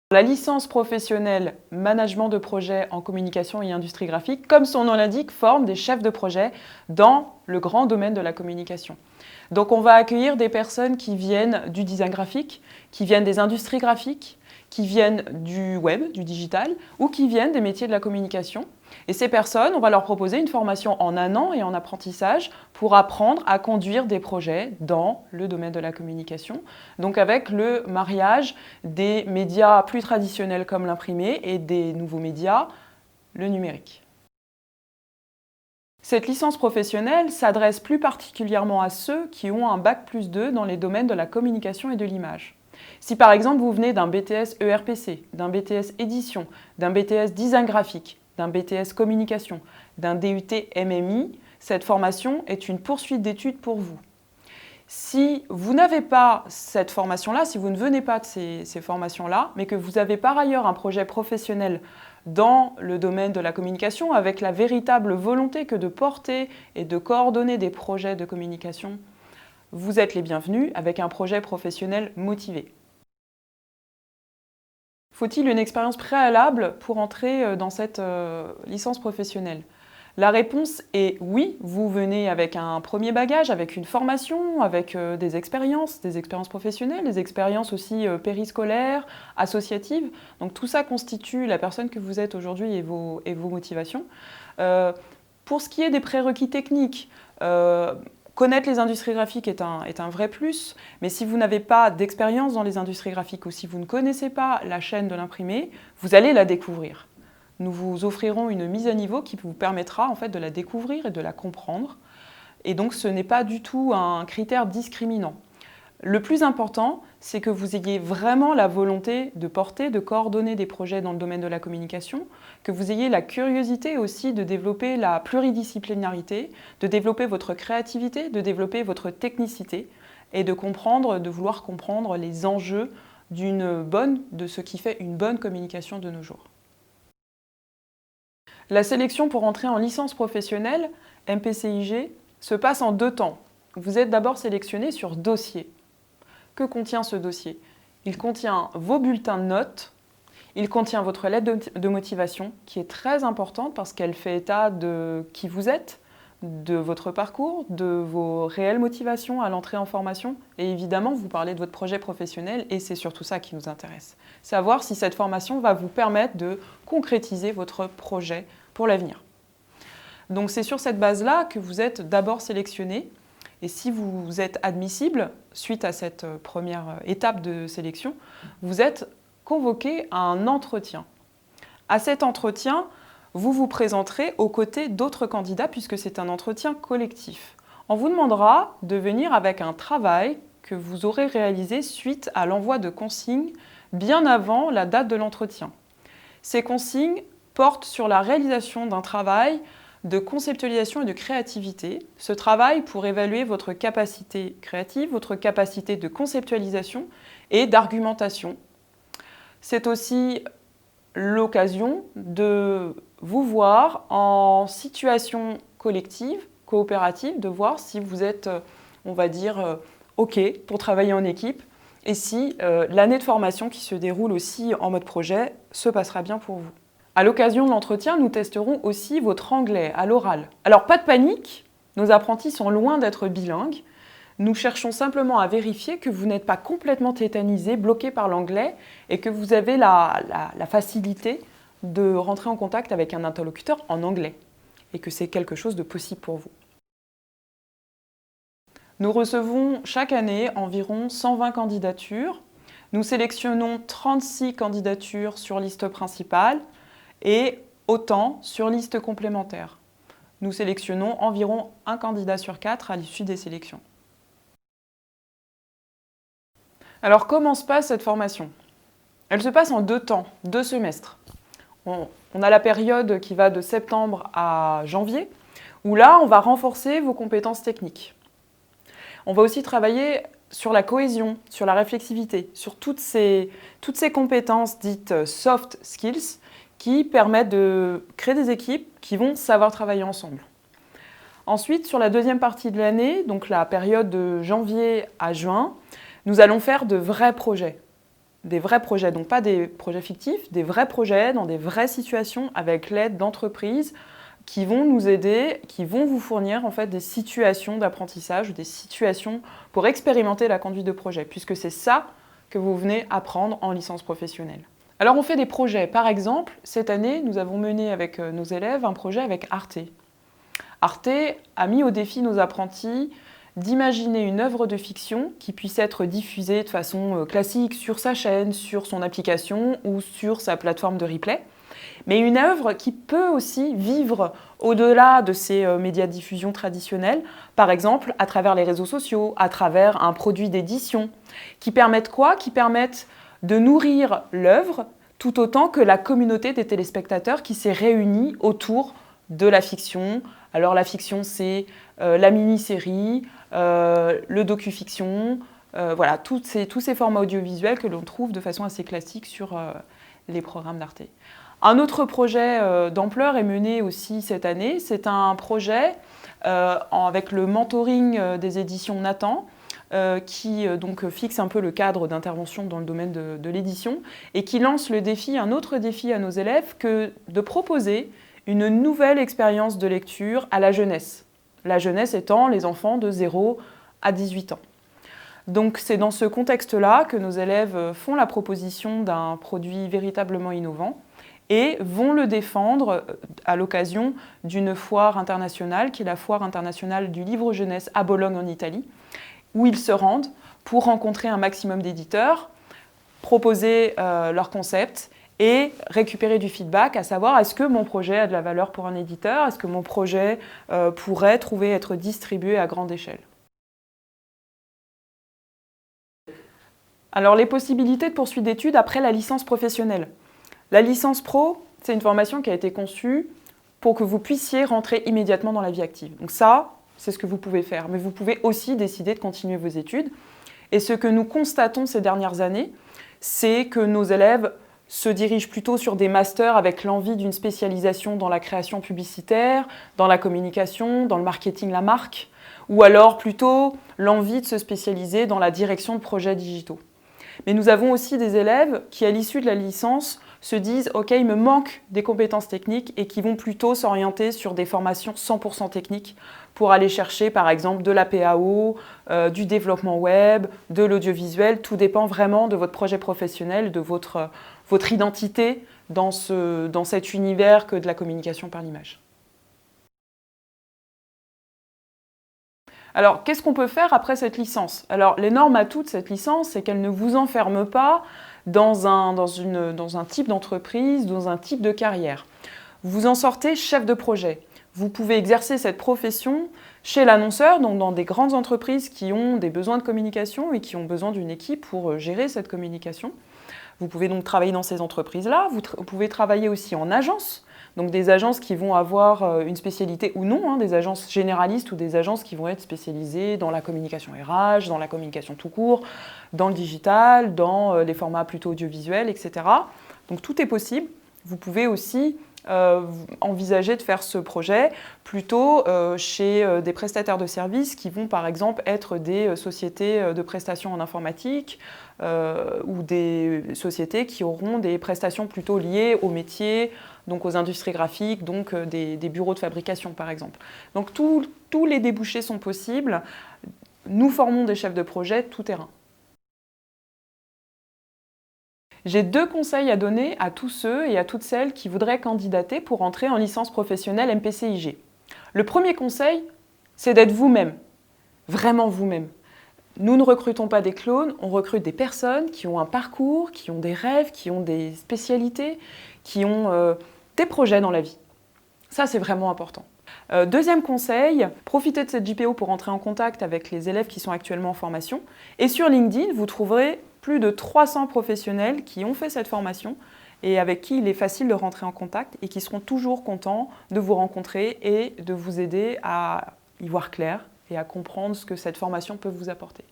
La licence professionnelle management de projet en communication et industrie graphique, comme son nom l'indique, forme des chefs de projet dans le grand domaine de la communication. Donc on va accueillir des personnes qui viennent du design graphique, qui viennent des industries graphiques, qui viennent du web, du digital, ou qui viennent des métiers de la communication. Et ces personnes, on va leur proposer une formation en 1 an et en apprentissage pour apprendre à conduire des projets dans le domaine de la communication. Donc avec le mariage des médias plus traditionnels comme l'imprimé et des nouveaux médias, le numérique. Cette licence professionnelle s'adresse plus particulièrement à ceux qui ont un Bac+2 dans les domaines de la communication et de l'image. Si par exemple vous venez d'un BTS ERPC, d'un BTS édition, d'un BTS design graphique, d'un BTS communication, d'un DUT MMI, cette formation est une poursuite d'études pour vous. Si vous n'avez pas cette formation-là, si vous ne venez pas de ces formations-là, mais que vous avez par ailleurs un projet professionnel dans le domaine de la communication avec la véritable volonté que de porter et de coordonner des projets de communication, vous êtes les bienvenus avec un projet professionnel motivé. Faut-il une expérience préalable pour entrer dans cette licence professionnelle ? La réponse est oui, vous venez avec un premier bagage, avec une formation, avec des expériences professionnelles, des expériences aussi périscolaires, associatives. Donc tout ça constitue la personne que vous êtes aujourd'hui et vos motivations. Pour ce qui est des prérequis techniques, connaître les industries graphiques est un vrai plus, mais si vous n'avez pas d'expérience dans les industries graphiques ou si vous ne connaissez pas la chaîne de l'imprimé, vous allez la découvrir. Nous vous offrirons une mise à niveau qui vous permettra en fait de la découvrir et de la comprendre. Et donc ce n'est pas du tout un critère discriminant. Le plus important, c'est que vous ayez vraiment la volonté de porter, de coordonner des projets dans le domaine de la communication, que vous ayez la curiosité aussi de développer la pluridisciplinarité, de développer votre créativité, de développer votre technicité et de vouloir comprendre les enjeux de ce qui fait une bonne communication de nos jours. La sélection pour entrer en licence professionnelle, MPCIG, se passe en 2 temps. Vous êtes d'abord sélectionné sur dossier. Que contient ce dossier ? Il contient vos bulletins de notes, il contient votre lettre de motivation, qui est très importante parce qu'elle fait état de qui vous êtes, de votre parcours, de vos réelles motivations à l'entrée en formation. Et évidemment, vous parlez de votre projet professionnel et c'est surtout ça qui nous intéresse. Savoir si cette formation va vous permettre de concrétiser votre projet pour l'avenir. Donc c'est sur cette base-là que vous êtes d'abord sélectionné. Et si vous êtes admissible, suite à cette première étape de sélection, vous êtes convoqué à un entretien. À cet entretien, vous vous présenterez aux côtés d'autres candidats puisque c'est un entretien collectif. On vous demandera de venir avec un travail que vous aurez réalisé suite à l'envoi de consignes bien avant la date de l'entretien. Ces consignes portent sur la réalisation d'un travail de conceptualisation et de créativité. Ce travail pour évaluer votre capacité créative, votre capacité de conceptualisation et d'argumentation. C'est aussi l'occasion de vous voir en situation collective, coopérative, de voir si vous êtes, on va dire, OK pour travailler en équipe et si l'année de formation qui se déroule aussi en mode projet se passera bien pour vous. À l'occasion de l'entretien, nous testerons aussi votre anglais à l'oral. Alors pas de panique, nos apprentis sont loin d'être bilingues. Nous cherchons simplement à vérifier que vous n'êtes pas complètement tétanisé, bloqué par l'anglais et que vous avez la facilité de rentrer en contact avec un interlocuteur en anglais et que c'est quelque chose de possible pour vous. Nous recevons chaque année environ 120 candidatures. Nous sélectionnons 36 candidatures sur liste principale et autant sur liste complémentaire. Nous sélectionnons environ 1 candidat sur 4 à l'issue des sélections. Alors comment se passe cette formation ? Elle se passe en 2 temps, 2 semestres. On a la période qui va de septembre à janvier, où là on va renforcer vos compétences techniques. On va aussi travailler sur la cohésion, sur la réflexivité, sur toutes ces compétences dites soft skills qui permettent de créer des équipes qui vont savoir travailler ensemble. Ensuite, sur la deuxième partie de l'année, donc la période de janvier à juin, nous allons faire de vrais projets. des vrais projets, donc pas des projets fictifs, des vrais projets dans des vraies situations avec l'aide d'entreprises qui vont nous aider, qui vont vous fournir en fait des situations d'apprentissage ou des situations pour expérimenter la conduite de projet, puisque c'est ça que vous venez apprendre en licence professionnelle. Alors on fait des projets. Par exemple, cette année, nous avons mené avec nos élèves un projet avec Arte. Arte a mis au défi nos apprentis d'imaginer une œuvre de fiction qui puisse être diffusée de façon classique sur sa chaîne, sur son application ou sur sa plateforme de replay, mais une œuvre qui peut aussi vivre au-delà de ces médias de diffusion traditionnels, par exemple à travers les réseaux sociaux, à travers un produit d'édition, qui permettent quoi? Qui permettent de nourrir l'œuvre tout autant que la communauté des téléspectateurs qui s'est réunie autour de la fiction. Alors la fiction, c'est la mini-série, le docu-fiction, voilà, tous ces formats audiovisuels que l'on trouve de façon assez classique sur les programmes d'Arte. Un autre projet d'ampleur est mené aussi cette année. C'est un projet avec le mentoring des éditions Nathan, qui donc fixe un peu le cadre d'intervention dans le domaine de l'édition et qui lance le défi, un autre défi à nos élèves, que de proposer une nouvelle expérience de lecture à la jeunesse. La jeunesse étant les enfants de 0 à 18 ans. Donc c'est dans ce contexte-là que nos élèves font la proposition d'un produit véritablement innovant et vont le défendre à l'occasion d'une foire internationale, qui est la foire internationale du livre jeunesse à Bologne en Italie, où ils se rendent pour rencontrer un maximum d'éditeurs, proposer leur concept et récupérer du feedback, à savoir est-ce que mon projet a de la valeur pour un éditeur, est-ce que mon projet pourrait être distribué à grande échelle. Alors les possibilités de poursuite d'études après la licence professionnelle. La licence pro, c'est une formation qui a été conçue pour que vous puissiez rentrer immédiatement dans la vie active. Donc ça, c'est ce que vous pouvez faire. Mais vous pouvez aussi décider de continuer vos études. Et ce que nous constatons ces dernières années, c'est que nos élèves se dirigent plutôt sur des masters avec l'envie d'une spécialisation dans la création publicitaire, dans la communication, dans le marketing, la marque, ou alors plutôt l'envie de se spécialiser dans la direction de projets digitaux. Mais nous avons aussi des élèves qui, à l'issue de la licence, se disent « Ok, il me manque des compétences techniques » et qui vont plutôt s'orienter sur des formations 100% techniques pour aller chercher par exemple de la PAO, du développement web, de l'audiovisuel. Tout dépend vraiment de votre projet professionnel, de votre identité dans cet univers que de la communication par l'image. Alors, qu'est-ce qu'on peut faire après cette licence? Alors, l'énorme atout de cette licence, c'est qu'elle ne vous enferme pas dans un type d'entreprise, dans un type de carrière. Vous en sortez chef de projet. Vous pouvez exercer cette profession chez l'annonceur, donc dans des grandes entreprises qui ont des besoins de communication et qui ont besoin d'une équipe pour gérer cette communication. Vous pouvez donc travailler dans ces entreprises-là. Vous pouvez travailler aussi en agence. Donc des agences qui vont avoir une spécialité ou non, des agences généralistes ou des agences qui vont être spécialisées dans la communication RH, dans la communication tout court, dans le digital, dans les formats plutôt audiovisuels, etc. Donc tout est possible. Vous pouvez aussi envisager de faire ce projet plutôt chez des prestataires de services qui vont par exemple être des sociétés de prestations en informatique ou des sociétés qui auront des prestations plutôt liées au métier, donc aux industries graphiques, donc des bureaux de fabrication par exemple. Donc tous les débouchés sont possibles. Nous formons des chefs de projet tout terrain. J'ai 2 conseils à donner à tous ceux et à toutes celles qui voudraient candidater pour entrer en licence professionnelle MPCIG. Le premier conseil, c'est d'être vous-même, vraiment vous-même. Nous ne recrutons pas des clones, on recrute des personnes qui ont un parcours, qui ont des rêves, qui ont des spécialités, qui ont des projets dans la vie. Ça, c'est vraiment important. Deuxième conseil, profitez de cette JPO pour entrer en contact avec les élèves qui sont actuellement en formation. Et sur LinkedIn, vous trouverez plus de 300 professionnels qui ont fait cette formation et avec qui il est facile de rentrer en contact et qui seront toujours contents de vous rencontrer et de vous aider à y voir clair et à comprendre ce que cette formation peut vous apporter.